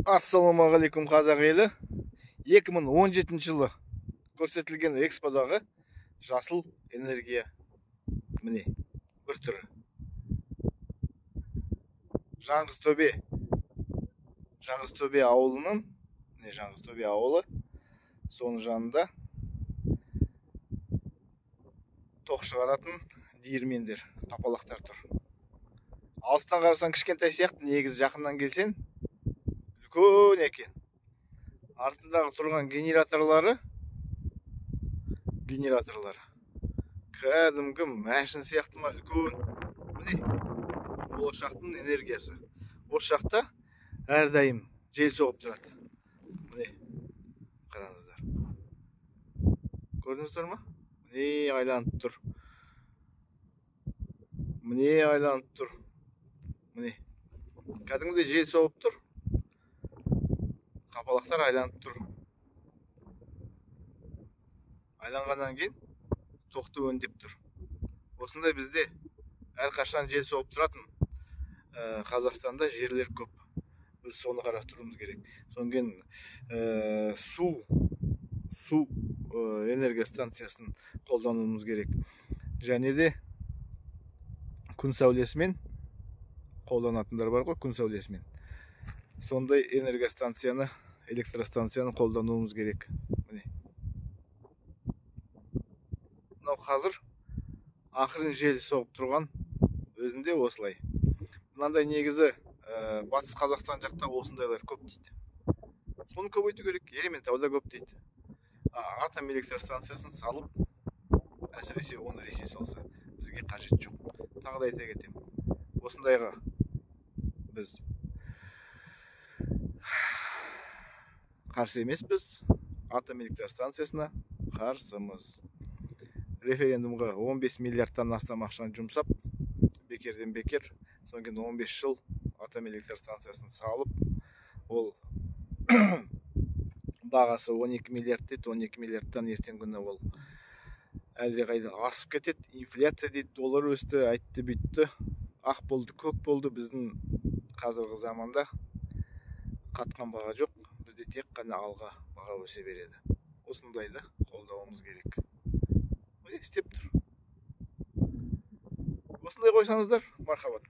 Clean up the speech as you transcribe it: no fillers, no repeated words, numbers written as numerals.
Ассалаумағалейкум қазақ елі. 2017 жылы көрсетілген эксподағы жасыл энергия міне бір түрі. Жаңғызтөбе ауылының, Жаңғызтөбе ауылы, соның жанында тоқ шығаратын диірмендер, қапалақтар тұр. Алыстан қарасаң кішкентай сияқты, негізі жақыннан келсең үлкен екен. Артындағы тұрған генераторлары кәдімгі мәшін сияқты ма, үлкен. Міне болашақтың энергиясы. Осы жақта әрдайым жел соғып тұрады. Міне қараңыздар. Көрдіңіздер ма? Міне айланып тұр. Міне кәдімгідей жел соғып тұр. Қапалақтар айланып тұр. Айланғаннан кейін тоқты өңдеп тұр. Осындай бізде әрқашан жел соғып тұратын Қазақстанда жерлер көп. Біз соны қарастыруымыз керек. Содан кейін су энергия станциясын қолдануымыз керек. Және де күн сәулесімен қолданатындар бар ғой, күн сәулесімен. Сондай энергостанцияны, электростанцияны қолдануымыз керек. Міне. Мынау қазір ақырын жел соғып тұрған өзінде осылай. Мынандай негізі батыс Қазақстан жақта осындайлар көп дейді. Соны көбейту керек. Ерейментауда көп дейді. Атом электростанциясын салып, әсіресе оны Ресей салса, бізге қажет жоқ. Тағы да айта кетемін. Осындайға біз қарсы емеспіз, атом электростанциясына қарсымыз. Референдумға 15 миллиардтан астам ақшаны жұмсап, бекерден бекер, содан кейін 15 жыл атом электростанциясын салып, ол бағасы 12 миллиард дейді, 12 миллиардтан ертең күні ол әлде қайда асып кетеді. Инфляция дейді, доллар өсті, айтты бүйтті, ақ болды, көк болды. Біздің қазіргі заманда қатқан баға жоқ. Бізде тек қана алға баға өсе береді. Осындайды қолдауымыз керек. Міне істеп тұр. Осындай қойсаңыздар, мархабат.